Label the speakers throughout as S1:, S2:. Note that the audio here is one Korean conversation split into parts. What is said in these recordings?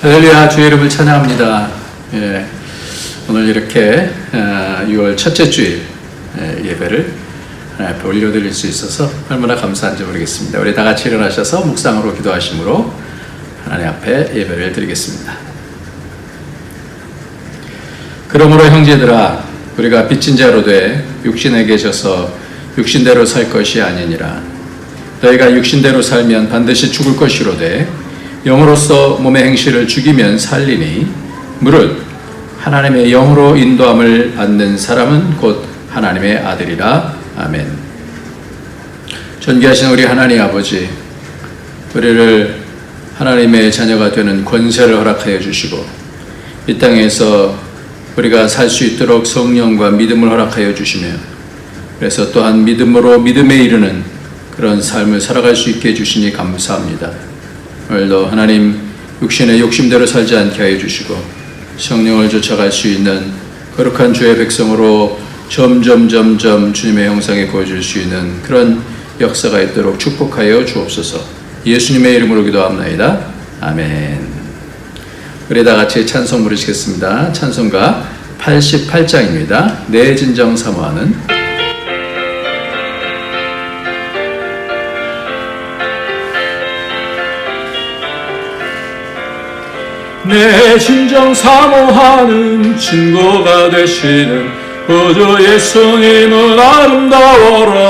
S1: 할렐루야, 주의 이름을 찬양합니다. 예, 오늘 이렇게 6월 첫째 주일 예배를 하나님 앞에 올려드릴 수 있어서 얼마나 감사한지 모르겠습니다. 우리 다 같이 일어나셔서 묵상으로 기도하심으로 하나님 앞에 예배를 드리겠습니다. 그러므로 형제들아, 우리가 빚진 자로 돼 육신에 계셔서 육신대로 살 것이 아니니라. 너희가 육신대로 살면 반드시 죽을 것이로되 영으로서 몸의 행실을 죽이면 살리니 무릇 하나님의 영으로 인도함을 받는 사람은 곧 하나님의 아들이라. 아멘. 존귀하신 우리 하나님 아버지, 우리를 하나님의 자녀가 되는 권세를 허락하여 주시고 이 땅에서 우리가 살 수 있도록 성령과 믿음을 허락하여 주시며, 그래서 또한 믿음으로 믿음에 이르는 그런 삶을 살아갈 수 있게 해주시니 감사합니다. 오늘도 하나님 육신의 욕심대로 살지 않게 하여 주시고 성령을 쫓아갈 수 있는 거룩한 주의 백성으로 점점 주님의 형상에 보여줄 수 있는 그런 역사가 있도록 축복하여 주옵소서. 예수님의 이름으로 기도합나이다. 아멘. 우리 다 같이 찬송 부르시겠습니다. 찬송가 88장입니다. 내 진정 사모하는.
S2: 내 진정 사모하는 친구가 되시는 구주 예수님은 아름다워라.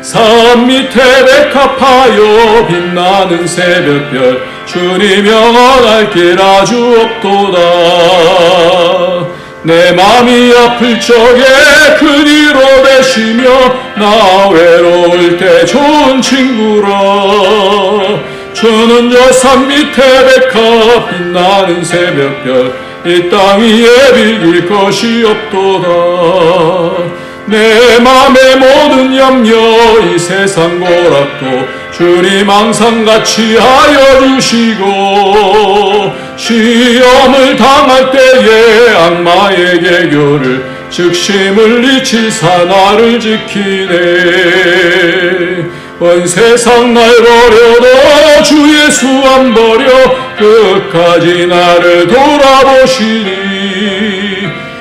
S2: 산 밑에 백합하여 빛나는 새벽별, 주님 영원할 길 아주 없도다. 내 맘이 아플 적에 그리로 되시며 나 외로울 때 좋은 친구라. 주는 저 산 밑에 백합 빛나는 새벽별, 이 땅 위에 비길 것이 없도다. 내 맘의 모든 염려 이 세상 고락도 주님 항상 같이 하여 주시고, 시험을 당할 때에 악마의 개교를 즉심을 잊히사 나를 지키네. 온 세상 날 버려도 주 예수 안 버려 끝까지 나를 돌아보시니.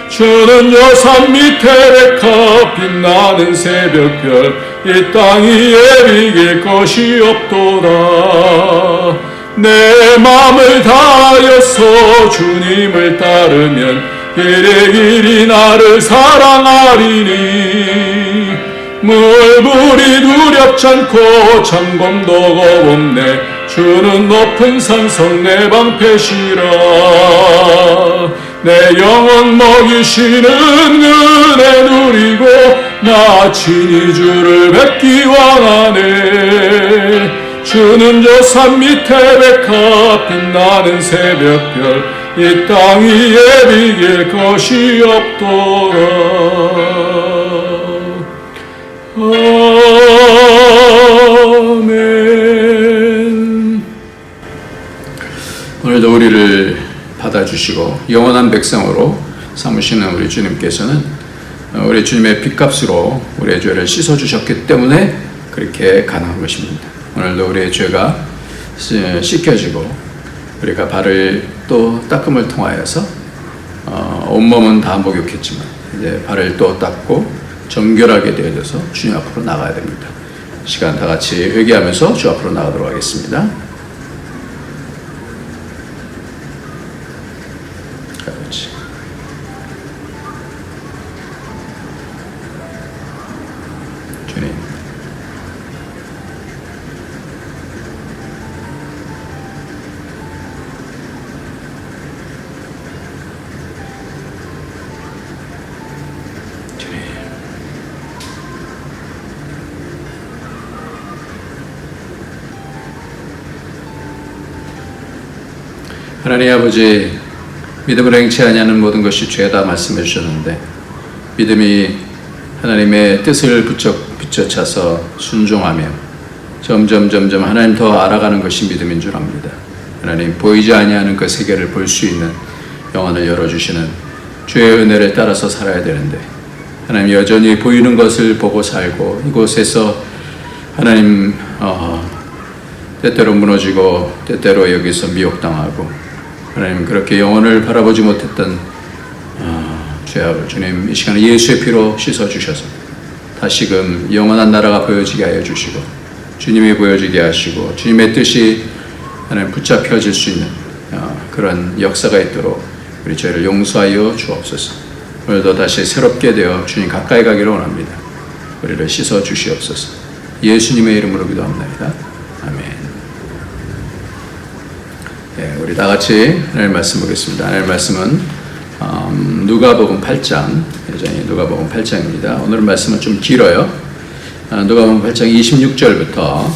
S2: 주는 저 산 밑에 백합 빛나는 새벽별, 이 땅 위에 비길 것이 없도다. 내 맘을 다하여서 주님을 따르면 길이 나를 사랑하리니. 물불이 두렵잖고 창검도 겁없네. 주는 높은 산성 내 방패시라. 내 영혼 먹이시는 은혜 누리고 나 친히 주를 뵙기 원하네. 주는 저 산 밑에 백합 빛나는 새벽별, 이 땅 위에 비길 것이 없도다. 아멘.
S1: 오늘도 우리를 받아주시고 영원한 백성으로 삼으시는 우리 주님께서는 우리 주님의 핏값으로 우리의 죄를 씻어주셨기 때문에 그렇게 가능한 것입니다. 오늘도 우리의 죄가 씻겨지고 우리가 발을 또 닦음을 통하여서 온몸은 다 목욕했지만 이제 발을 또 닦고 정결하게 되어져서 주님 앞으로 나가야 됩니다. 시간 다 같이 회개하면서 주 앞으로 나가도록 하겠습니다. 같이. 주님, 하나님 아버지, 믿음을 행치 아니하는 모든 것이 죄다 말씀해 주셨는데 믿음이 하나님의 뜻을 붙여차서 순종하며 점점 하나님 더 알아가는 것이 믿음인 줄 압니다. 하나님, 보이지 아니하는 그 세계를 볼 수 있는 영혼을 열어주시는 주의 은혜를 따라서 살아야 되는데 하나님, 여전히 보이는 것을 보고 살고 이곳에서 하나님 때때로 무너지고 때때로 여기서 미혹당하고 하나님 그렇게 영혼을 바라보지 못했던 죄악을 주님 이 시간에 예수의 피로 씻어주셔서 다시금 영원한 나라가 보여지게 하여 주시고 주님이 보여지게 하시고 주님의 뜻이 하나님 붙잡혀질 수 있는 그런 역사가 있도록 우리 죄를 용서하여 주옵소서. 오늘도 다시 새롭게 되어 주님 가까이 가기를 원합니다. 우리를 씻어 주시옵소서. 예수님의 이름으로 기도합니다. 아멘. 네, 우리 다 같이 하나님 말씀 보겠습니다. 하나님 말씀은 누가복음 8장, 여전히 누가복음 8장입니다. 오늘 말씀은 좀 길어요. 누가복음 8장 26절부터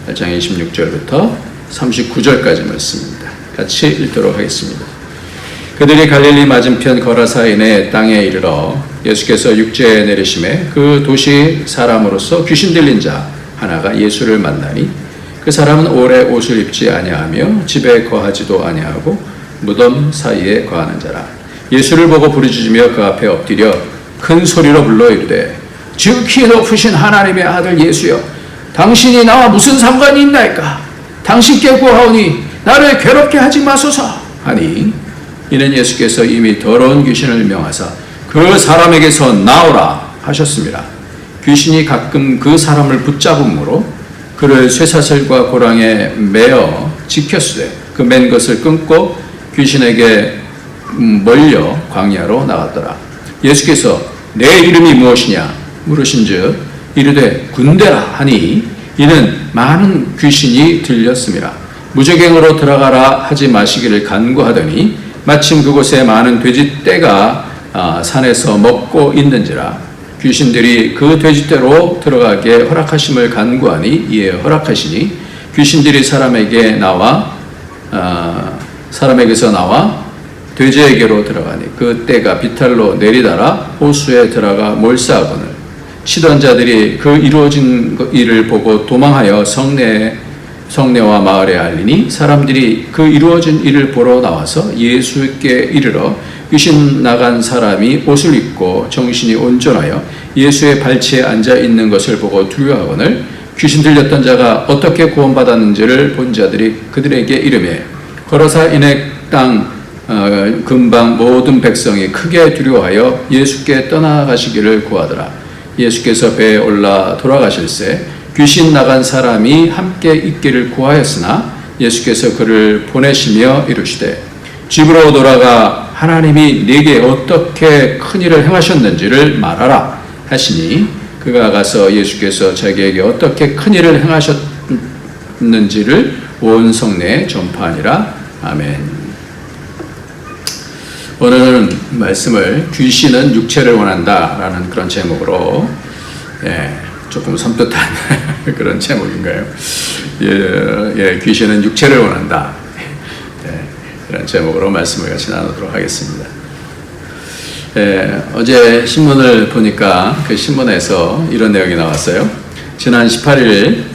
S1: 8장 26절부터 39절까지 말씀입니다. 같이 읽도록 하겠습니다. 그들이 갈릴리 맞은편 거라사인의 땅에 이르러 예수께서 육지에 내리심에 그 도시 사람으로서 귀신 들린 자 하나가 예수를 만나니 그 사람은 오래 옷을 입지 아니하며 집에 거하지도 아니하고 무덤 사이에 거하는 자라. 예수를 보고 부르짖으며 그 앞에 엎드려 큰 소리로 불러 이르되 지극히 높으신 하나님의 아들 예수여, 당신이 나와 무슨 상관이 있나이까? 당신께 구하오니 나를 괴롭게 하지 마소서 하니 이는 예수께서 이미 더러운 귀신을 명하사 그 사람에게서 나오라 하셨습니다. 귀신이 가끔 그 사람을 붙잡음으로 그를 쇠사슬과 고랑에 매어 지켰으되 그 맨 것을 끊고 귀신에게 몰려 광야로 나갔더라. 예수께서 내 이름이 무엇이냐 물으신즉 이르되 군대라 하니 이는 많은 귀신이 들렸습니다. 무저갱으로 들어가라 하지 마시기를 간구하더니 마침 그곳에 많은 돼지떼가 산에서 먹고 있는지라. 귀신들이 그 돼지떼로 들어가게 허락하심을 간구하니 이에 허락하시니 귀신들이 사람에게서 나와 돼지에게로 들어가니 그 떼가 비탈로 내리달아 호수에 들어가 몰사하거늘 치던 자들이 그 이루어진 일을 보고 도망하여 성내와 마을에 알리니 사람들이 그 이루어진 일을 보러 나와서 예수께 이르러 귀신 나간 사람이 옷을 입고 정신이 온전하여 예수의 발치에 앉아 있는 것을 보고 두려워하거늘 귀신 들렸던 자가 어떻게 구원받았는지를 본 자들이 그들에게 이르매 거라사인의 땅 근방 모든 백성이 크게 두려워하여 예수께 떠나가시기를 구하더라. 예수께서 배에 올라 돌아가실새 귀신 나간 사람이 함께 있기를 구하였으나 예수께서 그를 보내시며 이르시되 집으로 돌아가 하나님이 네게 어떻게 큰 일을 행하셨는지를 말하라 하시니 그가 가서 예수께서 자기에게 어떻게 큰 일을 행하셨는지를 온 성내에 전파하니라. 아멘. 오늘은 말씀을 귀신은 육체를 원한다라는 그런 제목으로 조금 섬뜩한 그런 제목인가요? 귀신은 육체를 원한다. 그런 제목으로 말씀을 같이 나누도록 하겠습니다. 어제 신문을 보니까 그 신문에서 이런 내용이 나왔어요. 지난 18일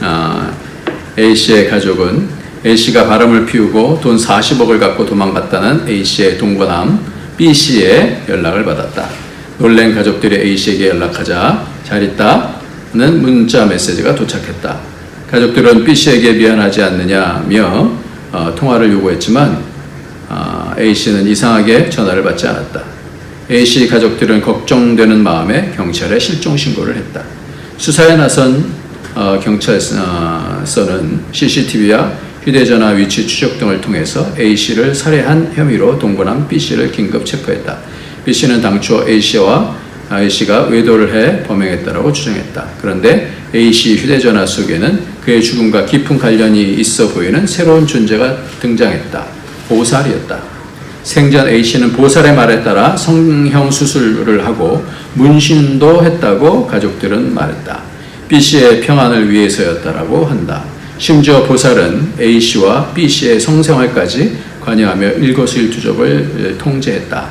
S1: A씨의 가족은 A씨가 바람을 피우고 돈 40억을 갖고 도망갔다는 A씨의 동거남 B씨의 연락을 받았다. 놀란 가족들이 A씨에게 연락하자 잘 있다는 문자 메시지가 도착했다. 가족들은 B씨에게 미안하지 않느냐며 통화를 요구했지만 A씨는 이상하게 전화를 받지 않았다. A씨 가족들은 걱정되는 마음에 경찰에 실종 신고를 했다. 수사에 나선 경찰서는 CCTV와 휴대전화 위치 추적 등을 통해서 A씨를 살해한 혐의로 동거남 B씨를 긴급 체포했다. B씨는 당초 A씨가 외도를 해 범행했다고 주장했다. 그런데 A씨 휴대전화 속에는 그의 죽음과 깊은 관련이 있어 보이는 새로운 존재가 등장했다. 보살이었다. 생전 A씨는 보살의 말에 따라 성형수술을 하고 문신도 했다고 가족들은 말했다. B씨의 평안을 위해서였다라고 한다. 심지어 보살은 A씨와 B씨의 성생활까지 관여하며 일거수일투족을 통제했다.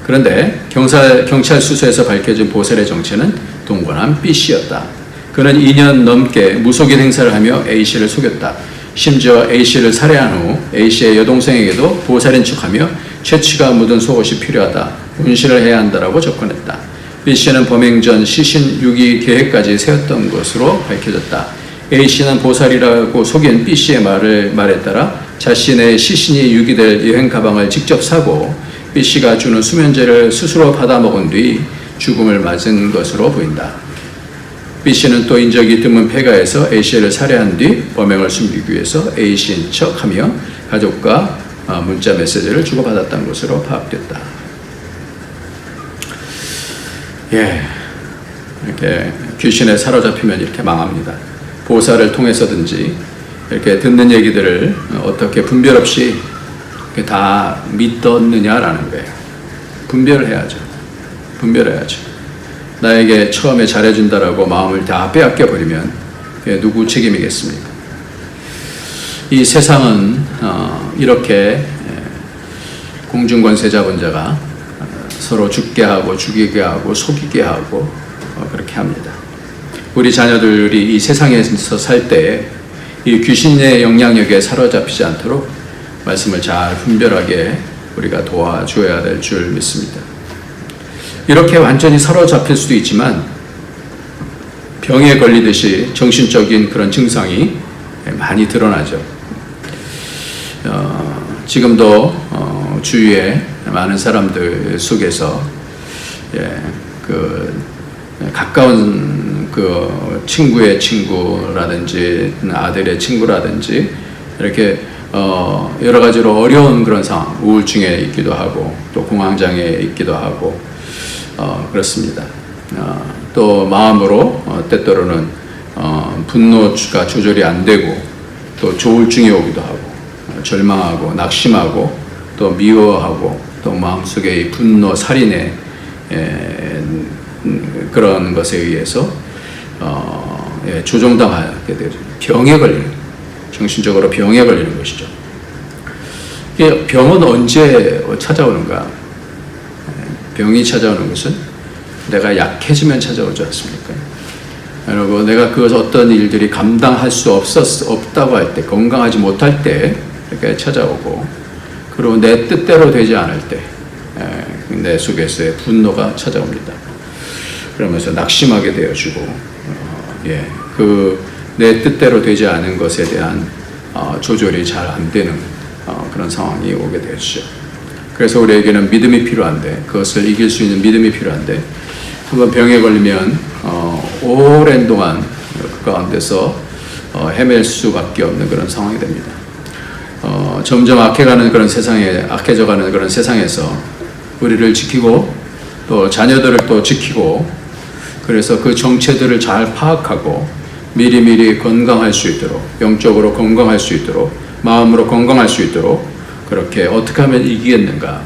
S1: 그런데 경찰 수사에서 밝혀진 보살의 정체는 동거남 B씨였다. 그는 2년 넘게 무속인 행사를 하며 A씨를 속였다. 심지어 A씨를 살해한 후 A씨의 여동생에게도 보살인 척하며 채취가 묻은 속옷이 필요하다, 문신을 해야 한다라고 접근했다. B씨는 범행 전 시신 유기 계획까지 세웠던 것으로 밝혀졌다. A씨는 보살이라고 속인 B씨의 말에 따라 자신의 시신이 유기될 여행 가방을 직접 사고 B씨가 주는 수면제를 스스로 받아먹은 뒤 죽음을 맞은 것으로 보인다. B씨는 또 인적이 드문 폐가에서 A씨를 살해한 뒤 범행을 숨기기 위해서 A씨인 척하며 가족과 문자 메시지를 주고받았던 것으로 파악됐다. 예, 이렇게 귀신에 사로잡히면 이렇게 망합니다. 보살을 통해서든지 이렇게 듣는 얘기들을 어떻게 분별 없이 다 믿었느냐라는 거예요. 분별해야죠. 분별해야죠. 나에게 처음에 잘해준다라고 마음을 다 빼앗겨 버리면 누구 책임이겠습니까? 이 세상은 이렇게 공중권세자본자가 서로 죽게 하고 죽이게 하고 속이게 하고 그렇게 합니다. 우리 자녀들이 이 세상에서 살 때 이 귀신의 영향력에 사로잡히지 않도록 말씀을 잘 분별하게 우리가 도와줘야 될 줄 믿습니다. 이렇게 완전히 사로잡힐 수도 있지만 병에 걸리듯이 정신적인 그런 증상이 많이 드러나죠. 지금도 주위에 많은 사람들 속에서 가까운 그 친구의 친구라든지 아들의 친구라든지 이렇게 여러 가지로 어려운 그런 상황, 우울증에 있기도 하고 또 공황장애 있기도 하고 그렇습니다. 또 마음으로 때때로는 분노가 조절이 안 되고 또 조울증이 오기도 하고 절망하고 낙심하고 또 미워하고 또 마음속에 이 분노, 살인의 그런 것에 의해서 조종당하게 되죠. 병에 걸리는, 정신적으로 병에 걸리는 것이죠. 병은 언제 찾아오는가? 병이 찾아오는 것은 내가 약해지면 찾아오지 않습니까? 그리고 내가 그 어떤 일들이 감당할 수 없다고 할 때, 건강하지 못할 때 이렇게 찾아오고, 그리고 내 뜻대로 되지 않을 때 내 속에서의 분노가 찾아옵니다. 그러면서 낙심하게 되어지고, 내 뜻대로 되지 않은 것에 대한 조절이 잘 안 되는 그런 상황이 오게 되죠. 그래서 우리에게는 믿음이 필요한데, 그것을 이길 수 있는 믿음이 필요한데, 한번 병에 걸리면 오랜 동안 그 가운데서 헤맬 수밖에 없는 그런 상황이 됩니다. 점점 악해져가는 그런 세상에서 우리를 지키고 또 자녀들을 또 지키고, 그래서 그 정체들을 잘 파악하고 미리미리 건강할 수 있도록, 영적으로 건강할 수 있도록, 마음으로 건강할 수 있도록 그렇게 어떻게 하면 이기겠는가?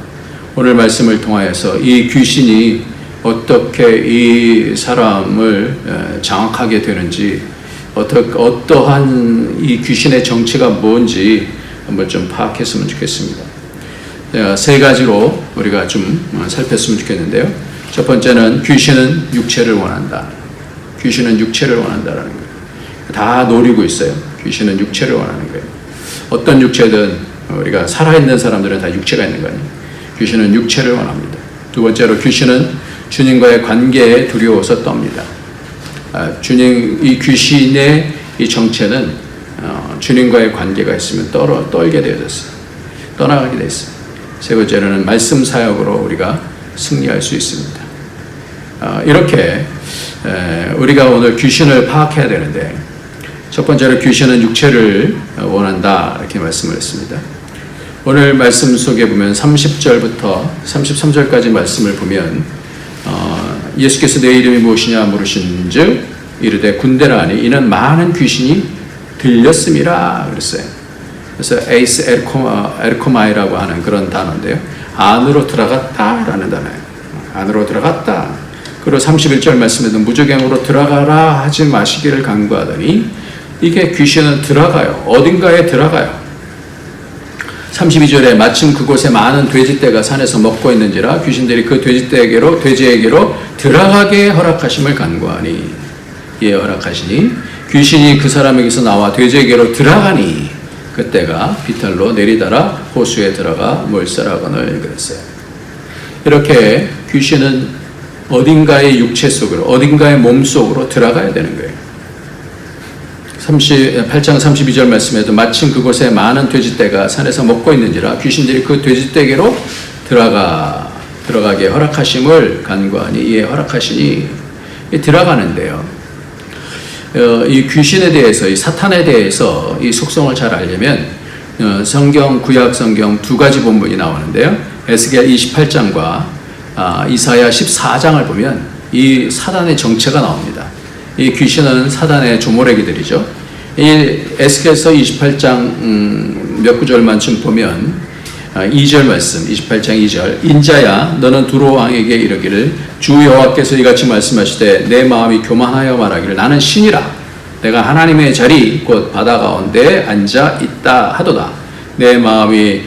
S1: 오늘 말씀을 통하여서 이 귀신이 어떻게 이 사람을 장악하게 되는지, 어떠한 이 귀신의 정체가 뭔지 한번 좀 파악했으면 좋겠습니다. 세 가지로 우리가 좀 살폈으면 좋겠는데요. 첫 번째는 귀신은 육체를 원한다. 귀신은 육체를 원한다라는 거예요. 다 노리고 있어요. 귀신은 육체를 원하는 거예요. 어떤 육체든 우리가 살아있는 사람들은 다 육체가 있는 거 아니에요. 귀신은 육체를 원합니다. 두 번째로 귀신은 주님과의 관계에 두려워서 떱니다. 이 귀신의 이 정체는 주님과의 관계가 있으면 떨게 되어졌어요. 떠나가게 되어 있어요. 세 번째로는 말씀 사역으로 우리가 승리할 수 있습니다. 이렇게 우리가 오늘 귀신을 파악해야 되는데, 첫 번째로 귀신은 육체를 원한다 이렇게 말씀을 했습니다. 오늘 말씀 속에 보면 30절부터 33절까지 말씀을 보면 예수께서 내 이름이 무엇이냐 물으신즉 이르되 군대라 하니 이는 많은 귀신이 들렸음이라 그랬어요. 그래서 에이스 에르코마이라고 하는 그런 단어인데요. 안으로 들어갔다라는 단어예요. 안으로 들어갔다. 그리고 31절 말씀에도 무저갱으로 들어가라 하지 마시기를 간구하더니, 이게 귀신은 들어가요. 어딘가에 들어가요. 32절에 마침 그곳에 많은 돼지떼가 산에서 먹고 있는지라 귀신들이 그 돼지에게로 들어가게 허락하심을 간구하니, 허락하시니 귀신이 그 사람에게서 나와 돼지에게로 들어가니 그때가 비탈로 내리다라 호수에 들어가 몰살하거늘 그랬어요. 이렇게 귀신은 어딘가의 육체 속으로, 어딘가의 몸 속으로 들어가야 되는 거예요. 8장 32절 말씀에도 마침 그곳에 많은 돼지떼가 산에서 먹고 있는지라 귀신들이 그 돼지떼게로 들어가게 허락하심을 간구하니 이에 허락하시니 들어가는데요. 이 귀신에 대해서, 이 사탄에 대해서 이 속성을 잘 알려면 성경, 구약 성경 두 가지 본문이 나오는데요. 에스겔 28장과 이사야 14장을 보면 이 사단의 정체가 나옵니다. 이 귀신은 사단의 조모래기들이죠. 이 에스겔서 28장 몇 구절만 좀 보면 2절 말씀, 28장 2절 인자야 너는 두로 왕에게 이르기를 주 여호와께서 이같이 말씀하시되 내 마음이 교만하여 말하기를 나는 신이라 내가 하나님의 자리 곧 바다 가운데 앉아 있다 하도다. 내 마음이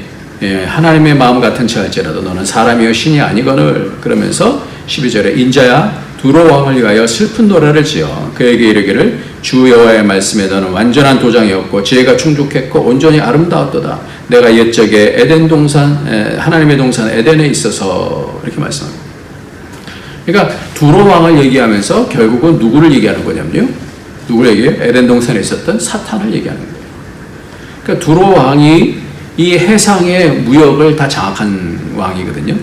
S1: 하나님의 마음 같은 체 할지라도 너는 사람이여 신이 아니거늘. 그러면서 12절에 인자야 두로 왕을 위하여 슬픈 노래를 지어 그에게 이르기를 주 여호와의 말씀에 너는 완전한 도장이었고 지혜가 충족했고 온전히 아름다웠도다. 내가 옛적에 에덴 동산 하나님의 동산 에덴에 있어서 이렇게 말씀합니다. 그러니까 두로 왕을 얘기하면서 결국은 누구를 얘기하는 거냐면요. 누구를 얘기해요? 에덴 동산에 있었던 사탄을 얘기하는 거예요. 그러니까 두로 왕이 이 해상의 무역을 다 장악한 왕이거든요.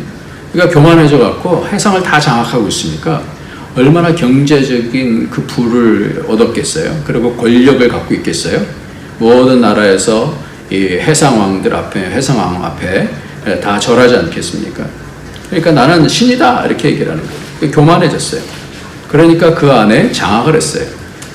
S1: 그러니까 교만해져 갖고 해상을 다 장악하고 있으니까 얼마나 경제적인 그 부를 얻었겠어요. 그리고 권력을 갖고 있겠어요. 모든 나라에서 이 해상왕들 앞에, 해상왕 앞에 다 절하지 않겠습니까? 그러니까 나는 신이다 이렇게 얘기를 하는 거예요. 교만해졌어요. 그러니까 그 안에 장악을 했어요.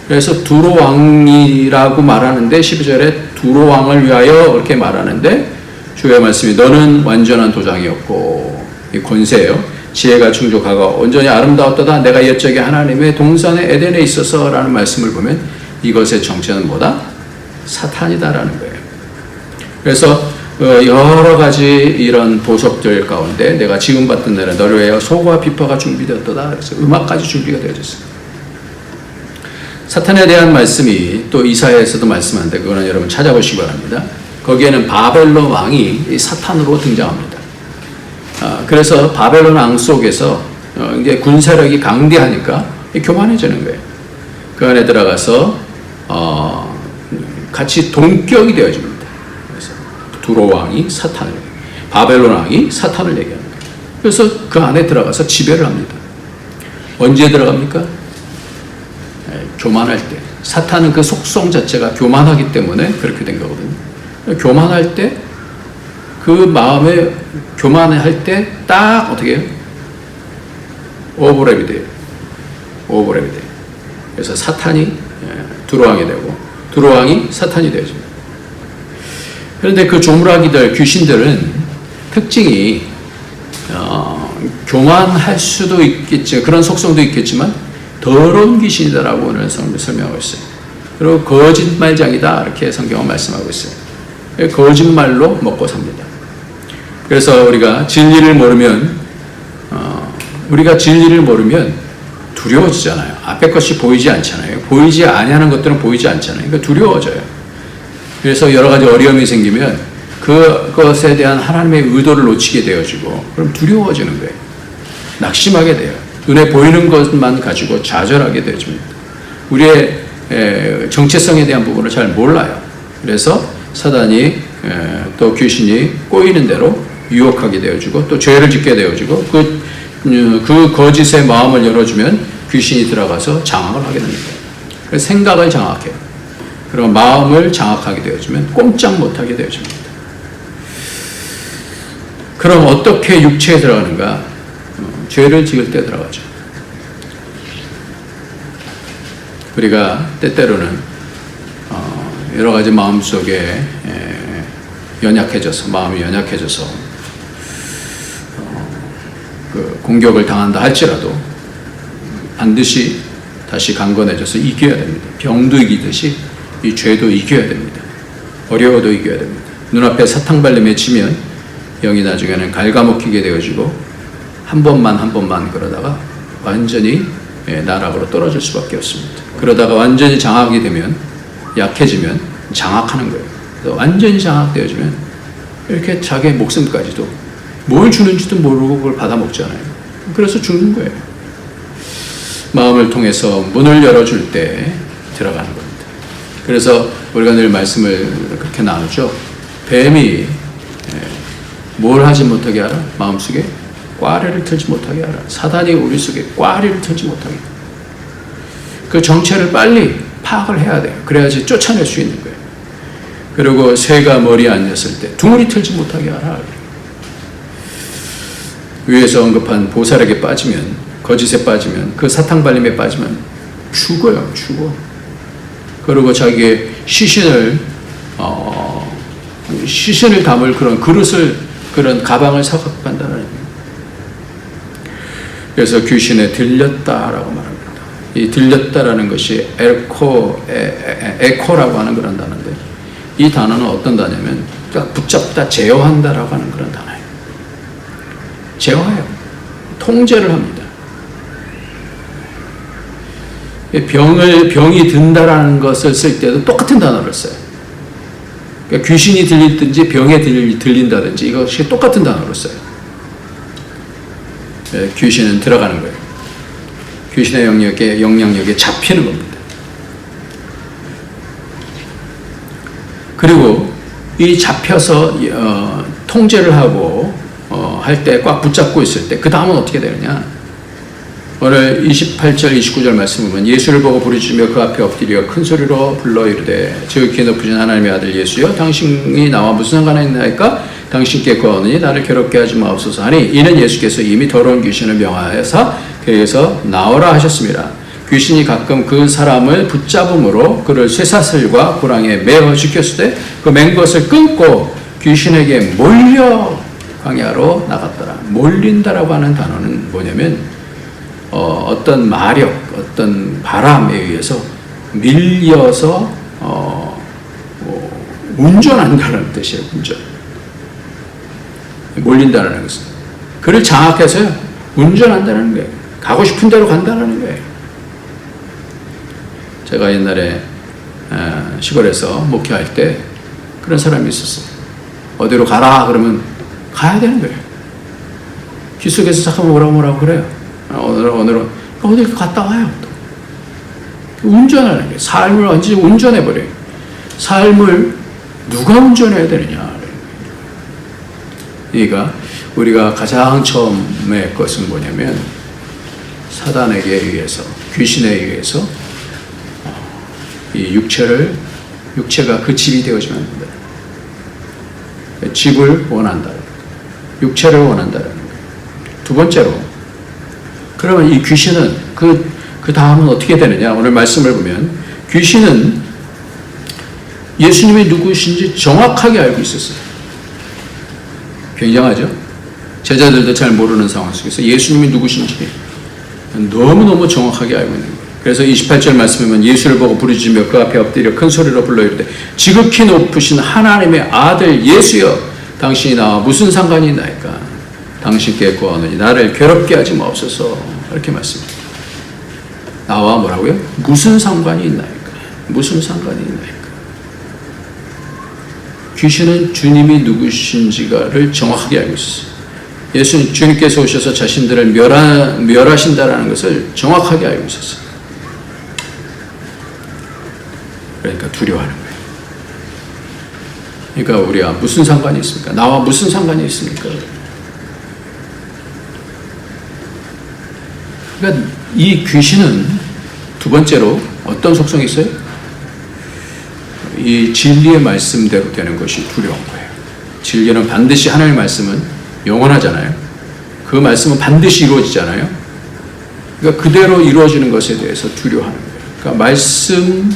S1: 그래서 두로 왕이라고 말하는데 12절에 두로 왕을 위하여 이렇게 말하는데 주의 말씀이 너는 완전한 도장이었고 이 권세예요. 지혜가 충족하고 온전히 아름다웠도다. 내가 옛적에 하나님의 동산의 에덴에 있어서 라는 말씀을 보면 이것의 정체는 뭐다? 사탄이다라는 거예요. 그래서 여러 가지 이런 보석들 가운데 내가 지금 받던 날에 너를 위하여 소고와 비퍼가 준비되었도다. 그래서 음악까지 준비가 되어졌습니다. 사탄에 대한 말씀이 또 이사야에서도 말씀하는데 그거는 여러분 찾아보시기 바랍니다. 거기에는 바벨론 왕이 사탄으로 등장합니다. 그래서 바벨론 왕 속에서 이제 군사력이 강대하니까 교만해지는 거예요. 그 안에 들어가서 같이 동격이 되어집니다. 그래서 두로 왕이 사탄을, 바벨론 왕이 사탄을 얘기하는 거예요. 그래서 그 안에 들어가서 지배를 합니다. 언제 들어갑니까? 교만할 때. 사탄은 그 속성 자체가 교만하기 때문에 그렇게 된 거거든요. 교만할 때 그 마음에 교만할 때 딱 어떻게 해요? 오버랩이 돼요. 오버랩이 돼요. 그래서 사탄이 두로왕이 되고 두로왕이 사탄이 되어집니다. 그런데 그 조물아기들, 귀신들은 특징이 교만할 수도 있겠죠. 그런 속성도 있겠지만 더러운 귀신이다라고 오늘 설명하고 있어요. 그리고 거짓말장이다 이렇게 성경은 말씀하고 있어요. 거짓말로 먹고 삽니다. 그래서 우리가 진리를 모르면 두려워지잖아요. 앞에 것이 보이지 않잖아요. 보이지 아니하는 것들은 보이지 않잖아요. 그러니까 두려워져요. 그래서 여러 가지 어려움이 생기면 그것에 대한 하나님의 의도를 놓치게 되어지고 그럼 두려워지는 거예요. 낙심하게 돼요. 눈에 보이는 것만 가지고 좌절하게 되어집니다. 우리의 정체성에 대한 부분을 잘 몰라요. 그래서 사단이 또 귀신이 꼬이는 대로 유혹하게 되어지고 또 죄를 짓게 되어지고 그 거짓의 마음을 열어주면 귀신이 들어가서 장악을 하게 됩니다. 그래서 생각을 장악해요. 그리고 마음을 장악하게 되어지면 꼼짝 못하게 되어집니다. 그럼 어떻게 육체에 들어가는가? 죄를 지을 때 들어가죠. 우리가 때때로는 여러 가지 마음속에 마음이 연약해져서 그 공격을 당한다 할지라도 반드시 다시 강건해져서 이겨야 됩니다. 병도 이기듯이 이 죄도 이겨야 됩니다. 어려워도 이겨야 됩니다. 눈앞에 사탕발림에 치면 영이 나중에는 갉아먹히게 되어지고 한 번만 그러다가 완전히 나락으로 떨어질 수밖에 없습니다. 그러다가 완전히 장악이 되면 약해지면 장악하는 거예요. 그래서 완전히 장악되어지면 이렇게 자기의 목숨까지도 뭘 주는지도 모르고 그걸 받아먹잖아요. 그래서 죽는 거예요. 마음을 통해서 문을 열어줄 때 들어가는 겁니다. 그래서 우리가 늘 말씀을 그렇게 나누죠. 뱀이 뭘 하지 못하게 하라? 마음속에 꽈리를 틀지 못하게 하라. 사단이 우리 속에 꽈리를 틀지 못하게. 그 정체를 빨리 파악을 해야 돼요. 그래야지 쫓아낼 수 있는 거예요. 그리고 새가 머리에 앉았을 때 둥을 틀지 못하게 하라. 위에서 언급한 보살에게 빠지면, 거짓에 빠지면, 그 사탕발림에 빠지면 죽어요. 죽어. 그리고 자기의 시신을 담을 그런 그릇을, 그런 가방을 사갖고 간다는 거예요. 그래서 귀신에 들렸다라고 말합니다. 이 들렸다라는 것이 에코라고 하는 그런 단어인데, 이 단어는 어떤 단어냐면 그러니까 붙잡다, 제어한다라고 하는 그런 단어예요. 제어해요. 통제를 합니다. 병이 든다라는 것을 쓸 때도 똑같은 단어를 써요. 그러니까 귀신이 들리든지 병에 들린다든지 이것이 똑같은 단어를 써요. 귀신은 들어가는 거예요. 귀신의 영향력에 잡히는 겁니다. 그리고 이 잡혀서 통제를 하고 할 때 꽉 붙잡고 있을 때 그 다음은 어떻게 되느냐? 오늘 28절 29절 말씀 보면 예수를 보고 부르짖으며 그 앞에 엎드려 큰 소리로 불러 이르되 지극히 높으신 하나님의 아들 예수여, 당신이 나와 무슨 상관이 있나이까? 당신께 구하오니 나를 괴롭게 하지 마옵소서 하니, 이는 예수께서 이미 더러운 귀신을 명하여서 그에게서 나오라 하셨습니다. 귀신이 가끔 그 사람을 붙잡음으로 그를 쇠사슬과 고랑에 매어 죽였을 때 그 맨 것을 끊고 귀신에게 몰려 광야로 나갔더라. 몰린다라고 하는 단어는 뭐냐면 어떤 마력, 어떤 바람에 의해서 밀려서 운전한다는 뜻이에요. 운전. 몰린다는 것은 그를 장악해서요 운전한다는 거예요. 가고 싶은 대로 간다는 거예요. 제가 옛날에 시골에서 목회할 때 그런 사람이 있었어요. 어디로 가라 그러면 가야 되는 거예요. 귀 속에서 잠깐만 뭐라고 그래요. 오늘은 어디 갔다 와요. 또 운전하는 거예요. 삶을 완전히 운전해버려요. 삶을 누가 운전해야 되느냐. 그러니까 우리가 가장 처음에 것은 뭐냐면 사단에게 의해서, 귀신에 의해서 이 육체가 그 집이 되어지면 안 된다. 집을 원한다. 육체를 원한다는 거예요. 두 번째로, 그러면 이 귀신은 그 다음은 어떻게 되느냐? 오늘 말씀을 보면 귀신은 예수님이 누구신지 정확하게 알고 있었어요. 굉장하죠? 제자들도 잘 모르는 상황 속에서 예수님이 누구신지 너무너무 정확하게 알고 있는 거예요. 그래서 28절 말씀이면 예수를 보고 부르짖으며 그 앞에 엎드려 큰 소리로 불러 이르되 지극히 높으신 하나님의 아들 예수여, 당신이 나와 무슨 상관이 있나이까? 당신께 구하노니 나를 괴롭게 하지 마옵소서. 이렇게 말씀합니다. 나와 뭐라고요? 무슨 상관이 있나이까? 무슨 상관이 있나이까? 귀신은 주님이 누구신지를 정확하게 알고 있었어요. 주님께서 오셔서 자신들을 멸하신다라는 것을 정확하게 알고 있었어요. 그러니까 두려워하는 거예요. 그러니까 우리와 무슨 상관이 있습니까? 나와 무슨 상관이 있습니까? 그러니까 이 귀신은 두 번째로 어떤 속성이 있어요? 이 진리의 말씀대로 되는 것이 두려운 거예요. 진리는 반드시 하나님의 말씀은 영원하잖아요. 그 말씀은 반드시 이루어지잖아요. 그러니까 그대로 이루어지는 것에 대해서 두려워하는 거예요. 그러니까 말씀과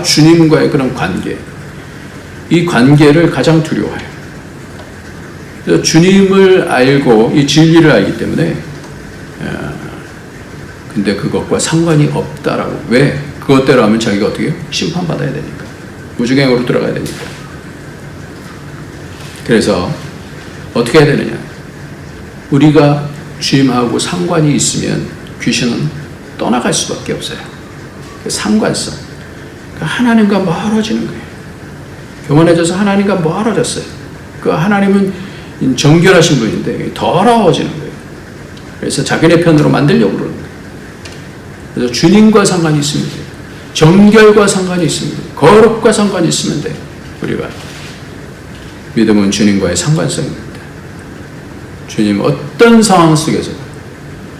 S1: 주님과의 그런 관계, 이 관계를 가장 두려워해요. 그래서 주님을 알고 이 진리를 알기 때문에 근데 그것과 상관이 없다라고. 왜? 그것대로 하면 자기가 어떻게 해요? 심판받아야 되니까. 무주갱으로 들어가야 되니까. 그래서 어떻게 해야 되느냐? 우리가 주님하고 상관이 있으면 귀신은 떠나갈 수밖에 없어요. 그 상관성. 그러니까 하나님과 멀어지는 거예요. 교만해져서 하나님과 멀어졌어요. 그 하나님은 정결하신 분인데 더러워지는 거예요. 그래서 자기네 편으로 만들려고 그러는 거예요. 그래서 주님과 상관이 있으면 돼요. 정결과 상관이 있습니다. 거룩과 상관이 있으면 돼. 우리가 믿음은 주님과의 상관성입니다. 주님 어떤 상황 속에서도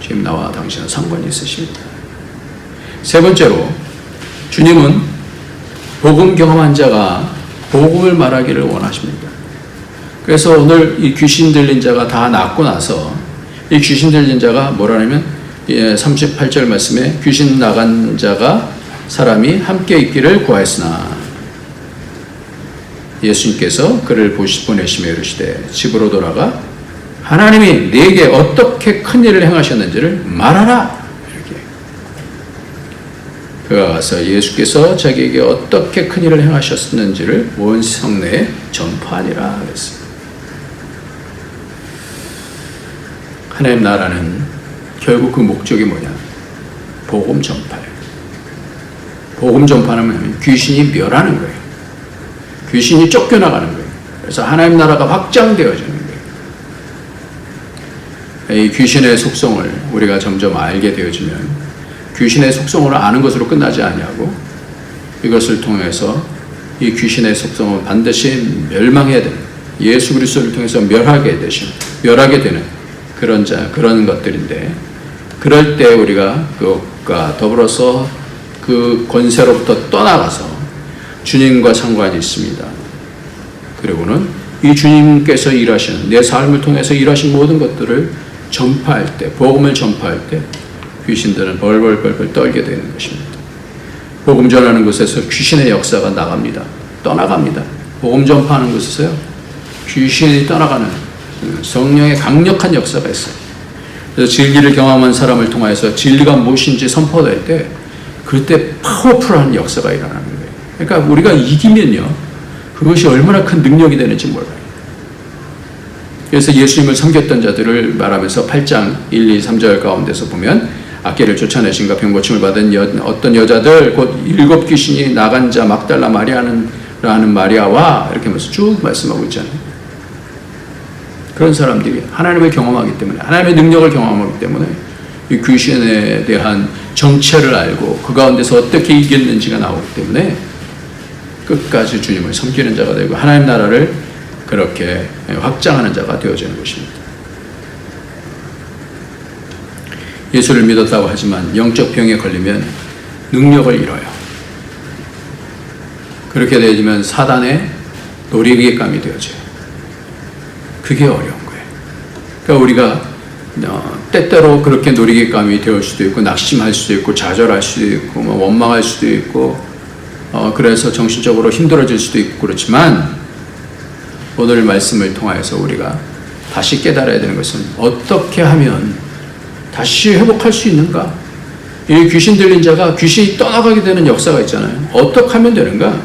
S1: 지금 나와 당신은 상관이 있으십니다. 세 번째로 주님은 복음 경험한 자가 복음을 말하기를 원하십니다. 그래서 오늘 이 귀신 들린 자가 다 낫고 나서 이 귀신 들린 자가 뭐라냐면 38절 말씀에 귀신 나간 자가 사람이 함께 있기를 구하였으나 예수님께서 그를 보내시며 이르시되 집으로 돌아가 하나님이 네게 어떻게 큰 일을 행하셨는지를 말하라. 이렇게 그가 가서 예수께서 자기에게 어떻게 큰 일을 행하셨는지를 온 성내에 전파하니라 그랬어요. 하나님 나라는 결국 그 목적이 뭐냐? 복음 전파예요. 복음 전파는 뭐냐면 귀신이 멸하는 거예요. 귀신이 쫓겨나가는 거예요. 그래서 하나님 나라가 확장되어지는 거예요. 이 귀신의 속성을 우리가 점점 알게 되어지면 귀신의 속성을 아는 것으로 끝나지 아니하고 이것을 통해서 이 귀신의 속성은 반드시 멸망해야 되는, 예수 그리스도를 통해서 멸하게 되는 그런 것들인데, 그럴 때 우리가 그것과 더불어서 그 권세로부터 떠나가서 주님과 상관이 있습니다. 그리고는 이 주님께서 일하시는, 내 삶을 통해서 일하신 모든 것들을 전파할 때, 복음을 전파할 때 귀신들은 벌벌 떨게 되는 것입니다. 복음 전하는 곳에서 귀신의 역사가 나갑니다. 떠나갑니다. 복음 전파하는 곳에서요, 귀신이 떠나가는 성령의 강력한 역사가 있어요. 그래서 진리를 경험한 사람을 통해서 진리가 무엇인지 선포될 때 그때 파워풀한 역사가 일어나는 거예요. 그러니까 우리가 이기면요, 그것이 얼마나 큰 능력이 되는지 몰라요. 그래서 예수님을 섬겼던 자들을 말하면서 8장 1, 2, 3절 가운데서 보면 악귀를 쫓아내신가 병고침을 받은 어떤 여자들 곧 7 귀신이 나간 자 막달라 마리아라는 마리아와 이렇게 하면서 쭉 말씀하고 있잖아요. 그런 사람들이 하나님을 경험하기 때문에, 하나님의 능력을 경험하기 때문에 이 귀신에 대한 정체를 알고 그 가운데서 어떻게 이겼는지가 나오기 때문에 끝까지 주님을 섬기는 자가 되고 하나님 나라를 그렇게 확장하는 자가 되어지는 것입니다. 예수를 믿었다고 하지만 영적 병에 걸리면 능력을 잃어요. 그렇게 되어지면 사단의 놀이개감이 되어져요. 그게 어려운 거예요. 그러니까 우리가 때때로 그렇게 놀이개감이 되올 수도 있고, 낙심할 수도 있고, 좌절할 수도 있고, 원망할 수도 있고, 그래서 정신적으로 힘들어질 수도 있고 그렇지만, 오늘 말씀을 통하여서 우리가 다시 깨달아야 되는 것은 어떻게 하면 다시 회복할 수 있는가? 이 귀신 들린 자가 귀신이 떠나가게 되는 역사가 있잖아요. 어떻게 하면 되는가?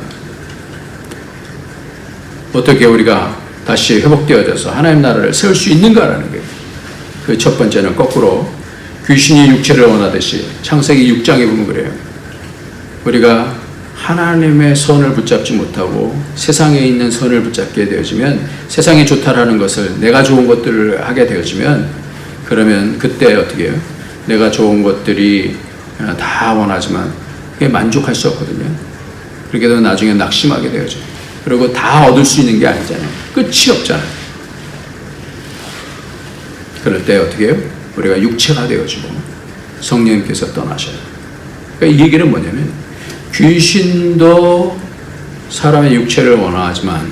S1: 어떻게 우리가 다시 회복되어져서 하나님 나라를 세울 수 있는가라는 거예요. 그 첫 번째는 거꾸로 귀신이 육체를 원하듯이 창세기 6장에 보면 그래요. 우리가 하나님의 선을 붙잡지 못하고 세상에 있는 선을 붙잡게 되어지면, 세상이 좋다라는 것을, 내가 좋은 것들을 하게 되어지면, 그러면 그때 어떻게 해요? 내가 좋은 것들이 다 원하지만 그게 만족할 수 없거든요. 그렇게 되면 나중에 낙심하게 되어져요. 그리고 다 얻을 수 있는 게 아니잖아요. 끝이 없잖아요. 그럴 때 어떻게 해요? 우리가 육체가 되어지고 성령님께서 떠나셔요. 그러니까 이 얘기는 뭐냐면, 귀신도 사람의 육체를 원하지만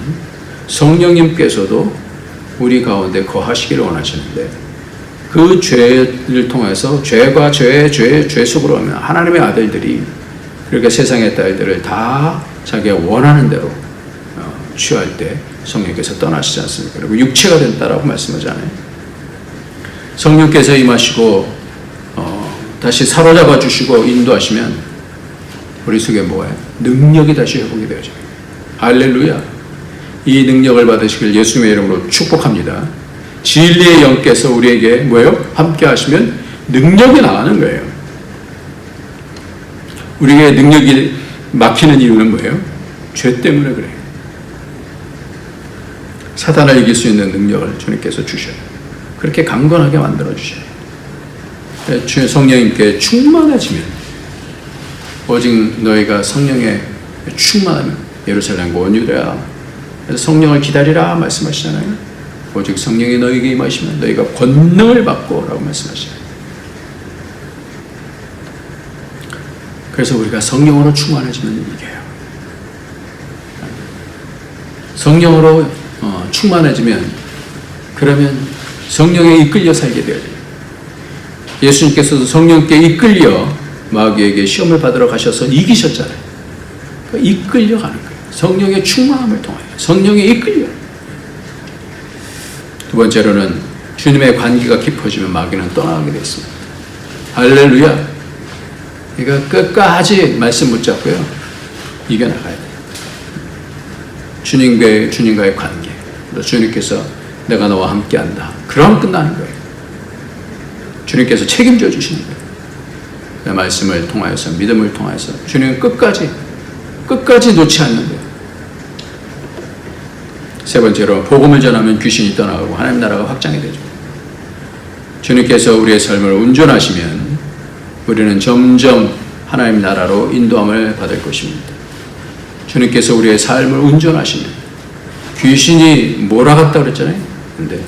S1: 성령님께서도 우리 가운데 거하시기를 원하시는데, 그 죄를 통해서 죄와 죄 속으로 오면 하나님의 아들들이 그렇게 세상의 딸들을 다 자기가 원하는 대로 취할 때 성령께서 떠나시지 않습니까? 그리고 육체가 된다라고 말씀하잖아요. 성령께서 임하시고 다시 사로잡아 주시고 인도하시면 우리 속에 뭐예요? 능력이 다시 회복이 되어져요. 할렐루야. 이 능력을 받으시길 예수님의 이름으로 축복합니다. 진리의 영께서 우리에게 뭐예요? 함께 하시면 능력이 나가는 거예요. 우리에게 능력이 막히는 이유는 뭐예요? 죄 때문에 그래요. 사단을 이길 수 있는 능력을 주님께서 주셔요. 그렇게 강건하게 만들어 주셔요. 성령님께 충만해지면 오직 너희가 성령의 충만하면 예루살렘과 온 유대야. 그래서 성령을 기다리라 말씀하시잖아요. 오직 성령이 너희에게 임하시면 너희가 권능을 받고 라고 말씀하시잖아요. 그래서 우리가 성령으로 충만해지면 이겨요. 성령으로 충만해지면 그러면 성령에 이끌려 살게 되어요. 예수님께서도 성령께 이끌려 마귀에게 시험을 받으러 가셔서 이기셨잖아요. 그러니까 이끌려 가는 거예요. 성령의 충만함을 통하여 성령에 이끌려. 두 번째로는 주님의 관계가 깊어지면 마귀는 떠나가게 됐습니다. 할렐루야. 그러니까 끝까지 말씀 붙잡고요. 이겨나가야 돼요. 주님과의 관계. 주님께서 내가 너와 함께한다. 그럼 끝나는 거예요. 주님께서 책임져 주시는 거예요. 내 말씀을 통하여서 믿음을 통하여서 주님은 끝까지 놓지 않는 거예요. 세 번째로 복음을 전하면 귀신이 떠나가고 하나님 나라가 확장이 되죠. 주님께서 우리의 삶을 운전하시면 우리는 점점 하나님 나라로 인도함을 받을 것입니다. 주님께서 우리의 삶을 운전하시면 귀신이 몰아갔다 그랬잖아요. 근데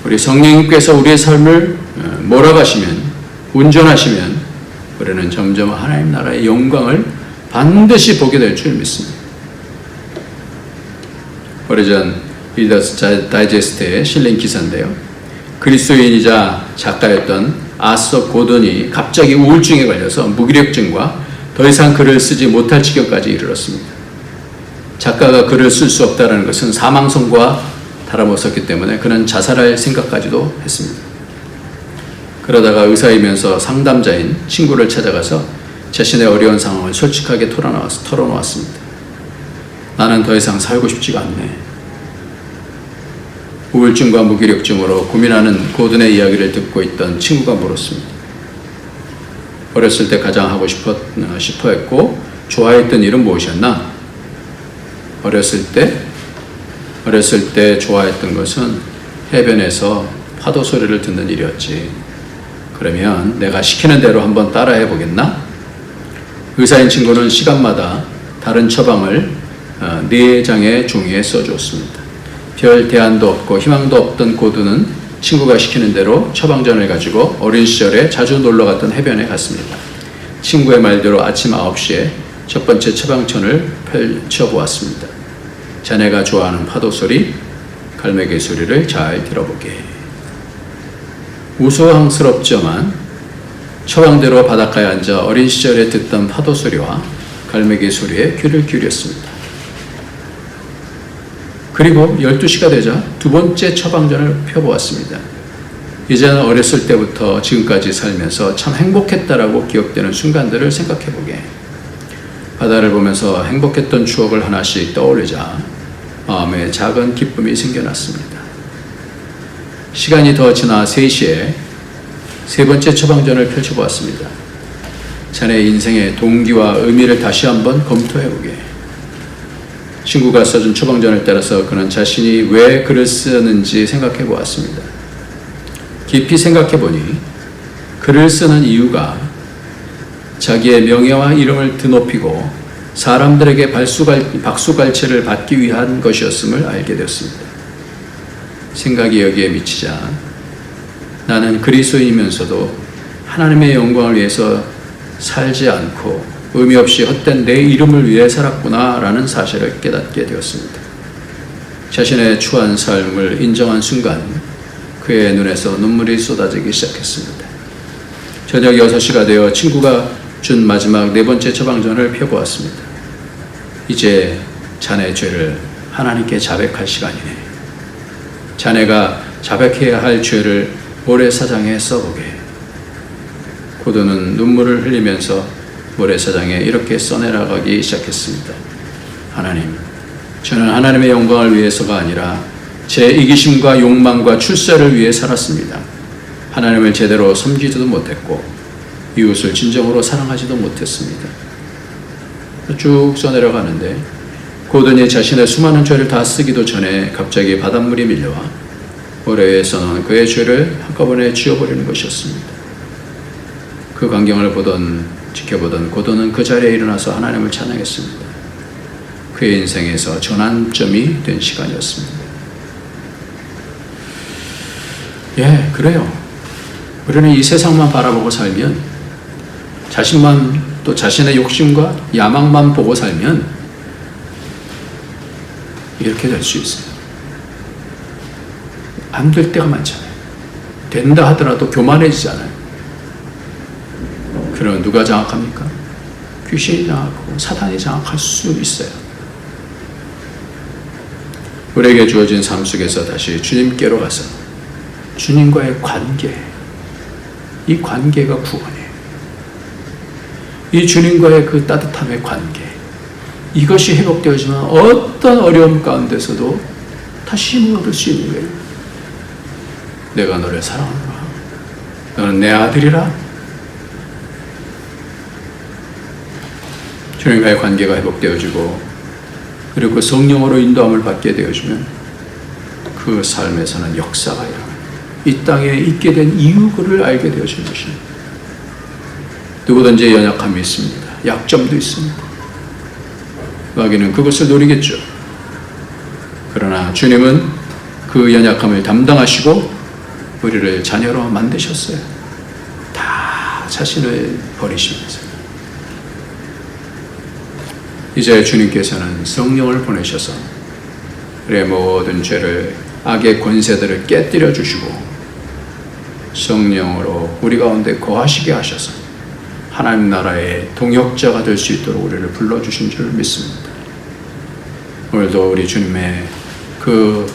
S1: 우리 성령님께서 우리의 삶을 몰아가시면 운전하시면 우리는 점점 하나님 나라의 영광을 반드시 보게 될 줄 믿습니다. 오래전 리더스 다이제스트에 실린 기사인데요. 그리스도인이자 작가였던 아서 고던이 갑자기 우울증에 걸려서 무기력증과 더 이상 글을 쓰지 못할 지경까지 이르렀습니다. 작가가 글을 쓸 수 없다는 것은 사망선고와 다름없었기 때문에 그는 자살할 생각까지도 했습니다. 그러다가 의사이면서 상담자인 친구를 찾아가서 자신의 어려운 상황을 솔직하게 털어놓았습니다. 나는 더 이상 살고 싶지가 않네. 우울증과 무기력증으로 고민하는 고든의 이야기를 듣고 있던 친구가 물었습니다. 어렸을 때 가장 하고 싶어 했고 좋아했던 일은 무엇이었나? 어렸을 때 좋아했던 것은 해변에서 파도 소리를 듣는 일이었지. 그러면 내가 시키는 대로 한번 따라해 보겠나? 의사인 친구는 시간마다 다른 처방을 4장의 종이에 써주었습니다. 별 대안도 없고 희망도 없던 고든은 친구가 시키는 대로 처방전을 가지고 어린 시절에 자주 놀러갔던 해변에 갔습니다. 친구의 말대로 아침 9시에 첫 번째 처방전을 펼쳐보았습니다. 자네가 좋아하는 파도 소리, 갈매기 소리를 잘 들어보게. 우스꽝스럽지만 처방대로 바닷가에 앉아 어린 시절에 듣던 파도 소리와 갈매기 소리에 귀를 기울였습니다. 그리고 12시가 되자 두 번째 처방전을 펴보았습니다. 이제는 어렸을 때부터 지금까지 살면서 참 행복했다라고 기억되는 순간들을 생각해보게. 바다를 보면서 행복했던 추억을 하나씩 떠올리자 마음에 작은 기쁨이 생겨났습니다. 시간이 더 지나 3시에 세 번째 처방전을 펼쳐보았습니다. 자네 인생의 동기와 의미를 다시 한번 검토해보게. 친구가 써준 처방전을 따라서 그는 자신이 왜 글을 쓰는지 생각해보았습니다. 깊이 생각해보니 글을 쓰는 이유가 자기의 명예와 이름을 드높이고 사람들에게 박수갈채를 받기 위한 것이었음을 알게 되었습니다. 생각이 여기에 미치자 나는 그리스도인이면서도 하나님의 영광을 위해서 살지 않고 의미 없이 헛된 내 이름을 위해 살았구나 라는 사실을 깨닫게 되었습니다. 자신의 추한 삶을 인정한 순간 그의 눈에서 눈물이 쏟아지기 시작했습니다. 저녁 6시가 되어 친구가 준 마지막 4번째 처방전을 펴보았습니다. 이제 자네 죄를 하나님께 자백할 시간이네. 자네가 자백해야 할 죄를 모래사장에 써보게. 고든은 눈물을 흘리면서 모래사장에 이렇게 써내려가기 시작했습니다. 하나님, 저는 하나님의 영광을 위해서가 아니라 제 이기심과 욕망과 출세를 위해 살았습니다. 하나님을 제대로 섬기지도 못했고 이웃을 진정으로 사랑하지도 못했습니다. 쭉 써내려가는데 고든이 자신의 수많은 죄를 다 쓰기도 전에 갑자기 바닷물이 밀려와 모래 위에 써놓은 그의 죄를 한꺼번에 지워버리는 것이었습니다. 그 광경을 보던 지켜보던 고도는 그 자리에 일어나서 하나님을 찬양했습니다. 그의 인생에서 전환점이 된 시간이었습니다. 예, 그래요. 우리는 이 세상만 바라보고 살면, 자신만, 또 자신의 욕심과 야망만 보고 살면 이렇게 될 수 있어요. 안 될 때가 많잖아요. 된다 하더라도 교만해지잖아요. 그럼 누가 장악합니까? 귀신이 장악하고 사탄이 장악할 수 있어요. 우리에게 주어진 삶 속에서 다시 주님께로 가서 주님과의 관계, 이 관계가 구원이에요. 이 주님과의 그 따뜻함의 관계, 이것이 회복되어지면 어떤 어려움 가운데서도 다시 힘을 얻을 수 있는 거예요. 내가 너를 사랑하노라. 너는 내 아들이라. 주님과의 관계가 회복되어지고, 그리고 그 성령으로 인도함을 받게 되어지면 그 삶에서는 역사가 일어나요. 이 땅에 있게 된 이유를 알게 되어지는 것입니다. 누구든지 연약함이 있습니다. 약점도 있습니다. 마귀는 그것을 노리겠죠. 그러나 주님은 그 연약함을 담당하시고 우리를 자녀로 만드셨어요. 다 자신을 버리시면서. 이제 주님께서는 성령을 보내셔서 우리의 모든 죄를, 악의 권세들을 깨뜨려 주시고 성령으로 우리 가운데 거하시게 하셔서 하나님 나라의 동역자가 될 수 있도록 우리를 불러주신 줄 믿습니다. 오늘도 우리 주님의 그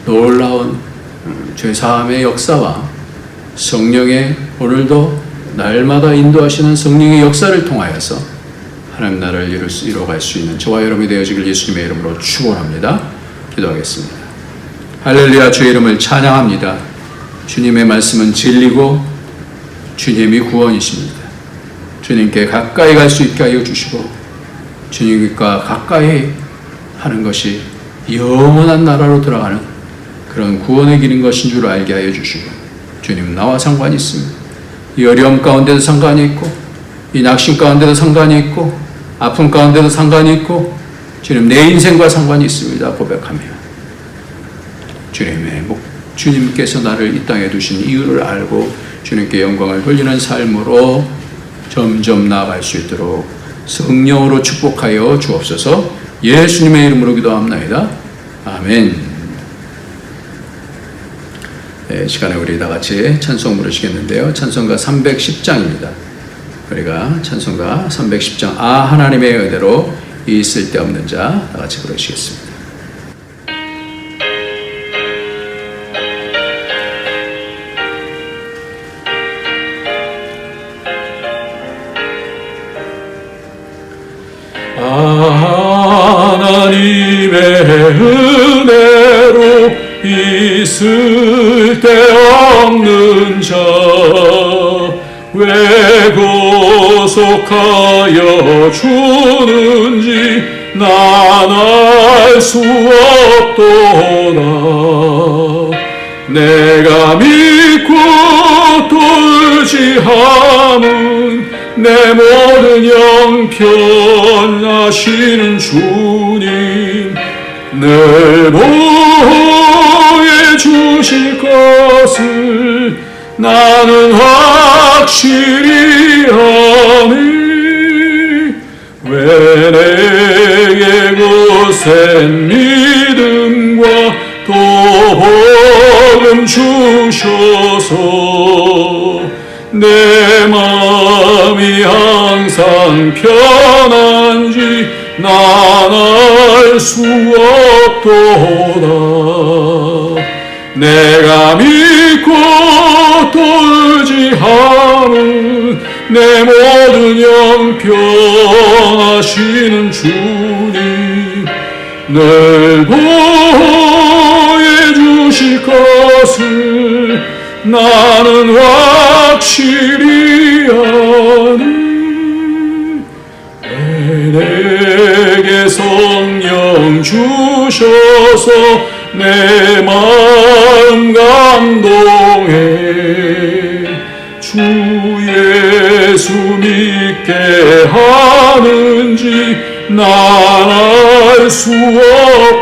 S1: 놀라운 죄사함의 역사와 성령의, 오늘도 날마다 인도하시는 성령의 역사를 통하여서 하나님 나라를 이뤄갈 수 있는 저와 여러분이 되어지길 예수님의 이름으로 축원합니다. 기도하겠습니다. 할렐루야. 주의 이름을 찬양합니다. 주님의 말씀은 진리고 주님이 구원이십니다. 주님께 가까이 갈 수 있게 하여 주시고 주님과 가까이 하는 것이 영원한 나라로 들어가는 그런 구원의 길인 것인 줄 알게 하여 주시고, 주님 나와 상관이 있습니다. 이 어려움 가운데도 상관이 있고, 이 낙심 가운데도 상관이 있고, 아픔 가운데도 상관이 있고, 주님 내 인생과 상관이 있습니다. 고백하며 주님께서 나를 이 땅에 두신 이유를 알고 주님께 영광을 돌리는 삶으로 점점 나아갈 수 있도록 성령으로 축복하여 주옵소서. 예수님의 이름으로 기도합나이다. 아멘. 네, 시간에 우리 다 같이 찬송 부르시겠는데요. 찬송가 310장입니다. 우리가 찬송가 310장 하나님의 은혜로 이 쓸데없는 자 다 같이 부르시겠습니다.
S2: 하나님의 은혜로 있을 데 없는 자 왜 구속하여 주는지 난 알 수 없도다. 내가 믿고 또 의지함은 내 모든 영편 아시는 주님 늘 보호해 주실 것을 나는 확실히 아니. 왜 내게 거센 믿음과 또 복음 주셔서 내 마음이 항상 편한지 난 알 수 없도다. 내가 믿고 또 의지함은 내 모든 영편 하시는 주님 늘 보호해 주실 것을 나는 확실히 아니. 내게 성령 주셔서 내 마음 감동해 주 예수 믿게 난 알 수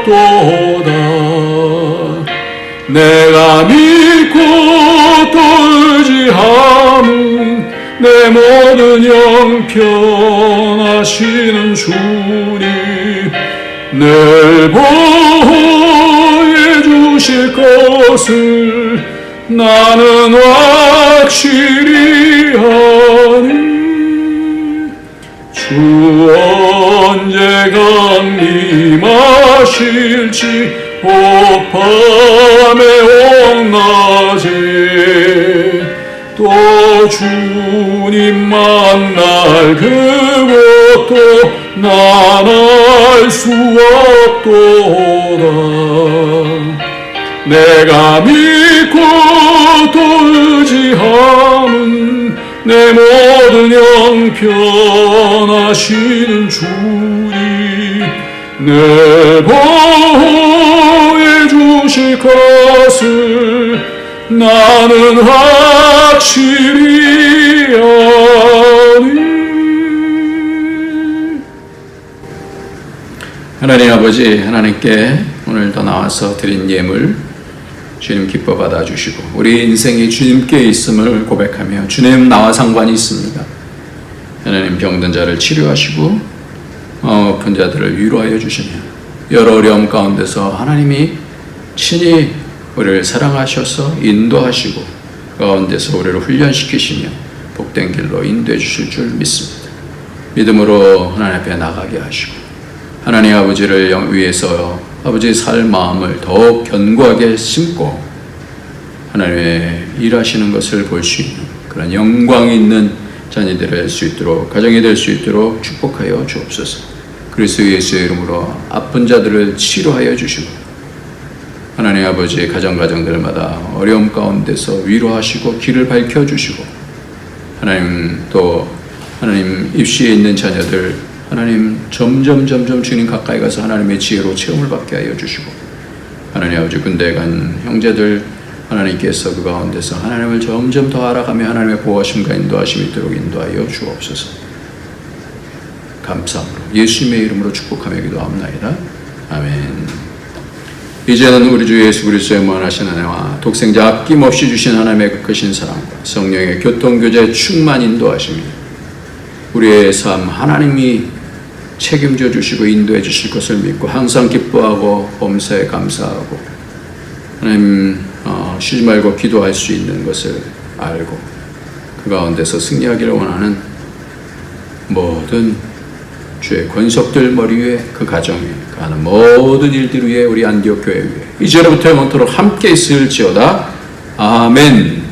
S2: 없도다. 내가 믿고 또 의지함은 내 모든 형편하시는 주님, 늘 보호해 주실 것을 나는 확실히 하니. 주 언제 강림하실지 밤에 온낮에 또 주님 만날 그것도 난 알 수 없도다. 내가 믿고 또 의지함은 내 모든 형편하시는 주님, 늘 보호해 주실 것을 나는 확실히 아니.
S1: 하나님 아버지, 하나님께 오늘도 나와서 드린 예물 주님 기뻐 받아주시고 우리 인생이 주님께 있음을 고백하며 주님 나와 상관이 있습니다. 하나님 병든 자를 치료하시고 마음 아픈 자들을 위로하여 주시며 여러 어려움 가운데서 하나님이 친히 우리를 사랑하셔서 인도하시고 그 가운데서 우리를 훈련시키시며 복된 길로 인도해 주실 줄 믿습니다. 믿음으로 하나님 앞에 나가게 하시고 하나님 아버지를 위해서 아버지의 살 마음을 더욱 견고하게 심고 하나님의 일하시는 것을 볼 수 있는 그런 영광이 있는 자녀들이 될 수 있도록, 가정이 될 수 있도록 축복하여 주옵소서. 그리스도 예수의 이름으로 아픈 자들을 치료하여 주시고 하나님 아버지의 가정들마다 어려움 가운데서 위로하시고 길을 밝혀주시고 하나님 또 하나님 입시에 있는 자녀들 하나님 점점 주님 가까이 가서 하나님의 지혜로 체험을 받게 하여 주시고 하나님 아버지 군대에 간 형제들 하나님께서 그 가운데서 하나님을 점점 더 알아가며 하나님의 보호하심과 인도하심이 있도록 인도하여 주옵소서. 감사함으로 예수님의 이름으로 축복하며 기도합나이다. 아멘. 이제는 우리 주 예수 그리스도의 무한하신 은혜와 독생자 아낌없이 주신 하나님의 그 크신 사랑과 성령의 교통교제 충만 인도하심이 우리의 삶 하나님이 책임져 주시고 인도해 주실 것을 믿고 항상 기뻐하고 범사에 감사하고 하나님 쉬지 말고 기도할 수 있는 것을 알고 그 가운데서 승리하기를 원하는 모든 주의 권속들 머리 위에 그 가정에 그 하는 모든 일들 위에 우리 안디옥 교회 위에 이제로부터 영원토록 함께 있을지어다. 아멘.